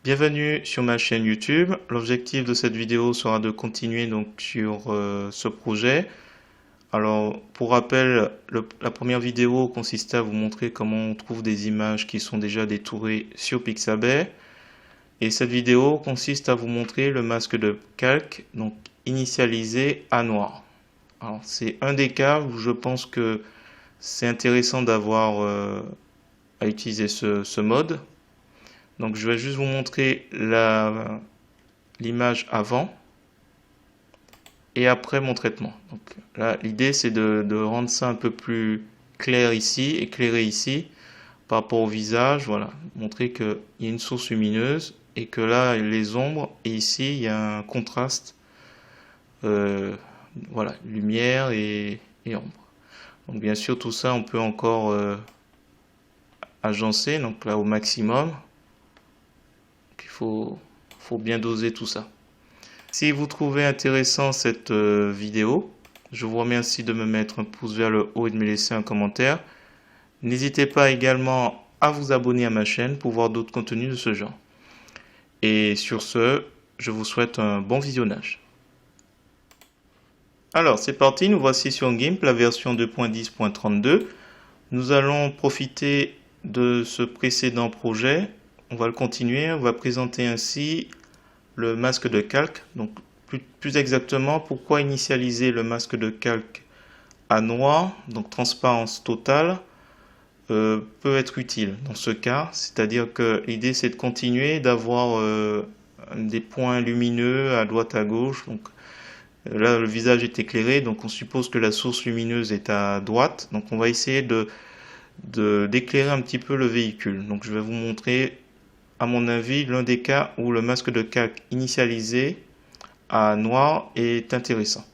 Bienvenue sur ma chaîne YouTube. L'objectif de cette vidéo sera de continuer donc sur ce projet. Alors, pour rappel, la première vidéo consistait à vous montrer comment on trouve des images qui sont déjà détourées sur Pixabay. Et cette vidéo consiste à vous montrer le masque de calque, donc initialisé à noir. Alors, c'est un des cas où je pense que c'est intéressant d'avoir à utiliser ce mode. Donc je vais juste vous montrer l'image avant et après mon traitement. Donc là, l'idée c'est de rendre ça un peu plus clair ici, éclairé ici, par rapport au visage. Voilà, montrer qu'il y a une source lumineuse et que là, les ombres, et ici, il y a un contraste. Voilà, lumière et ombre. Donc bien sûr, tout ça, on peut encore agencer, donc là au maximum. Il faut bien doser tout ça. Si vous trouvez intéressant cette vidéo, je vous remercie de me mettre un pouce vers le haut et de me laisser un commentaire. N'hésitez pas également à vous abonner à ma chaîne pour voir d'autres contenus de ce genre. Et sur ce, je vous souhaite un bon visionnage. Alors, c'est parti, nous voici sur GIMP, la version 2.10.32. Nous allons profiter de ce précédent projet. On va le continuer, on va présenter ainsi le masque de calque. Donc, plus exactement, pourquoi initialiser le masque de calque à noir, donc transparence totale, peut être utile dans ce cas. C'est-à-dire que l'idée, c'est de continuer d'avoir des points lumineux à droite, à gauche. Donc, là, le visage est éclairé, donc on suppose que la source lumineuse est à droite. Donc, on va essayer d'éclairer un petit peu le véhicule. Donc, je vais vous montrer, à mon avis, l'un des cas où le masque de calque initialisé à noir est intéressant.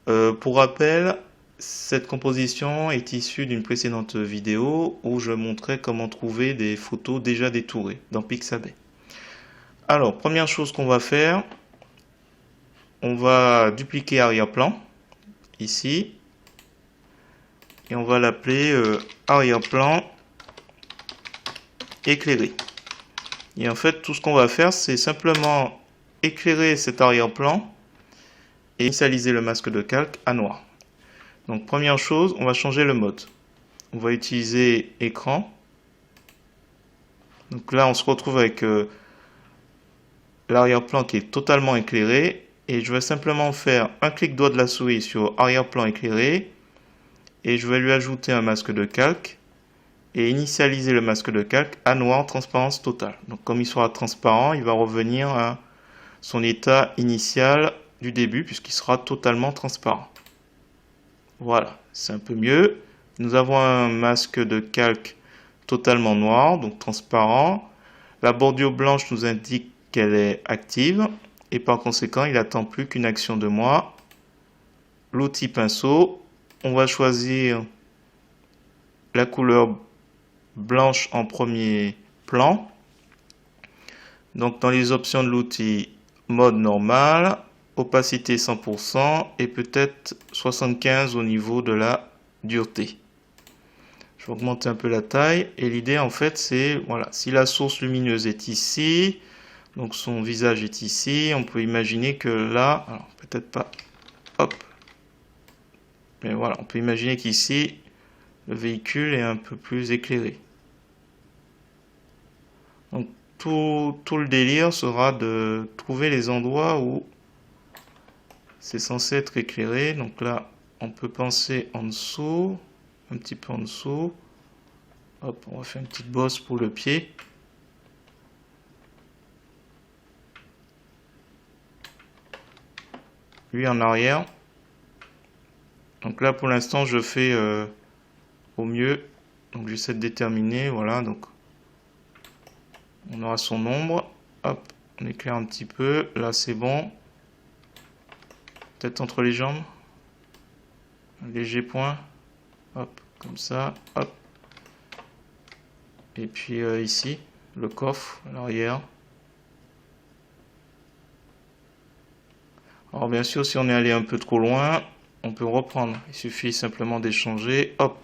Pour rappel, cette composition est issue d'une précédente vidéo où je montrais comment trouver des photos déjà détourées dans Pixabay. Alors, première chose qu'on va faire, on va dupliquer arrière-plan, ici, et on va l'appeler arrière-plan éclairé. Et en fait, tout ce qu'on va faire, c'est simplement éclairer cet arrière-plan et initialiser le masque de calque à noir. Donc première chose, on va changer le mode. On va utiliser écran. Donc là, on se retrouve avec l'arrière-plan qui est totalement éclairé. Et je vais simplement faire un clic droit de la souris sur arrière-plan éclairé. Et je vais lui ajouter un masque de calque. Et initialiser le masque de calque à noir, transparence totale. Donc comme il sera transparent, il va revenir à son état initial du début puisqu'il sera totalement transparent. Voilà, c'est un peu mieux. Nous avons un masque de calque totalement noir, donc transparent. La bordure blanche nous indique qu'elle est active et par conséquent, il n'attend plus qu'une action de moi. L'outil pinceau, on va choisir la couleur blanche en premier plan. Donc dans les options de l'outil, mode normal, opacité 100% et peut-être 75 au niveau de la dureté. Je vais augmenter un peu la taille et l'idée en fait c'est, voilà, si la source lumineuse est ici, donc son visage est ici, on peut imaginer que là, alors peut-être pas, hop, mais voilà, on peut imaginer qu'ici le véhicule est un peu plus éclairé. Donc tout le délire sera de trouver les endroits où c'est censé être éclairé. Donc là, on peut penser en dessous, un petit peu en dessous. Hop, on va faire une petite bosse pour le pied. Lui en arrière. Donc là, pour l'instant, je fais au mieux. Donc j'essaie de déterminer, voilà. Donc on aura son ombre. Hop, on éclaire un petit peu. Là, c'est bon. Peut-être entre les jambes. Un léger point. Hop, comme ça. Hop. Et puis ici, le coffre, à l'arrière. Alors bien sûr, si on est allé un peu trop loin, on peut reprendre. Il suffit simplement d'échanger. Hop,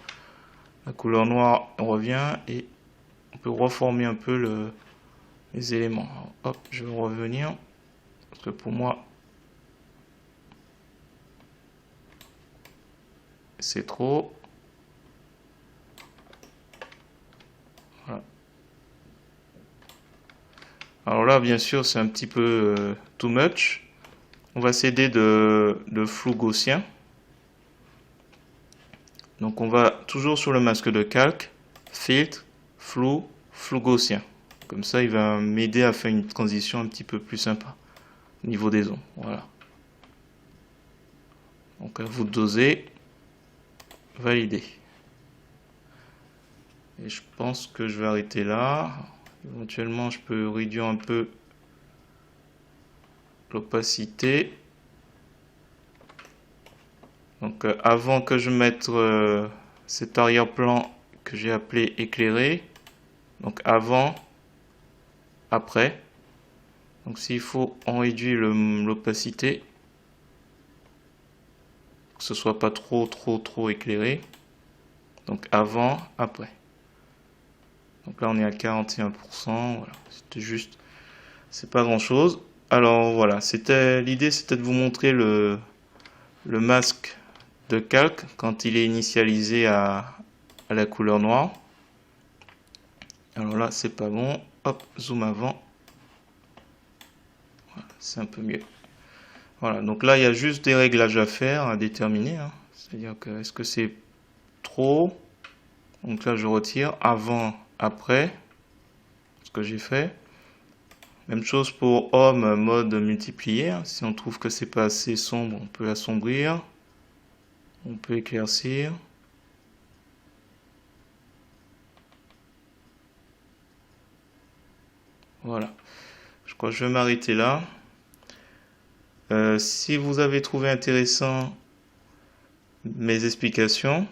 la couleur noire revient et on peut reformer un peu les éléments. Alors, hop, je vais revenir. Parce que pour moi, c'est trop. Voilà. Alors là, bien sûr, c'est un petit peu too much. On va s'aider de flou gaussien. Donc on va toujours sur le masque de calque, filtre, flou, flou gaussien. Comme ça, il va m'aider à faire une transition un petit peu plus sympa au niveau des ondes. Voilà. Donc à vous de doser, valider. Et je pense que je vais arrêter là. Éventuellement, je peux réduire un peu l'opacité. Donc avant que je mette cet arrière-plan que j'ai appelé éclairé, donc avant, après. Donc s'il faut, on réduit l'opacité, que ce soit pas trop éclairé. Donc avant, après. Donc là on est à 41%, voilà, c'était juste, c'est pas grand chose. Alors voilà, l'idée c'était de vous montrer le masque de calque quand il est initialisé à la couleur noire. Alors là c'est pas bon, hop, zoom avant, voilà, c'est un peu mieux. Voilà, donc là il y a juste des réglages à faire, à déterminer, hein. C'est-à-dire que est-ce que c'est trop, donc là je retire, avant, après, ce que j'ai fait. Même chose pour Home, mode multiplié. Si on trouve que c'est pas assez sombre, on peut assombrir. On peut éclaircir. Voilà. Je crois que je vais m'arrêter là. Si vous avez trouvé intéressant mes explications,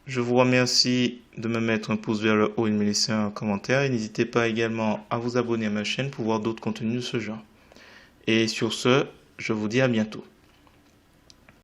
je vous remercie de me mettre un pouce vers le haut et de me laisser un commentaire. Et n'hésitez pas également à vous abonner à ma chaîne pour voir d'autres contenus de ce genre. Et sur ce, je vous dis à bientôt.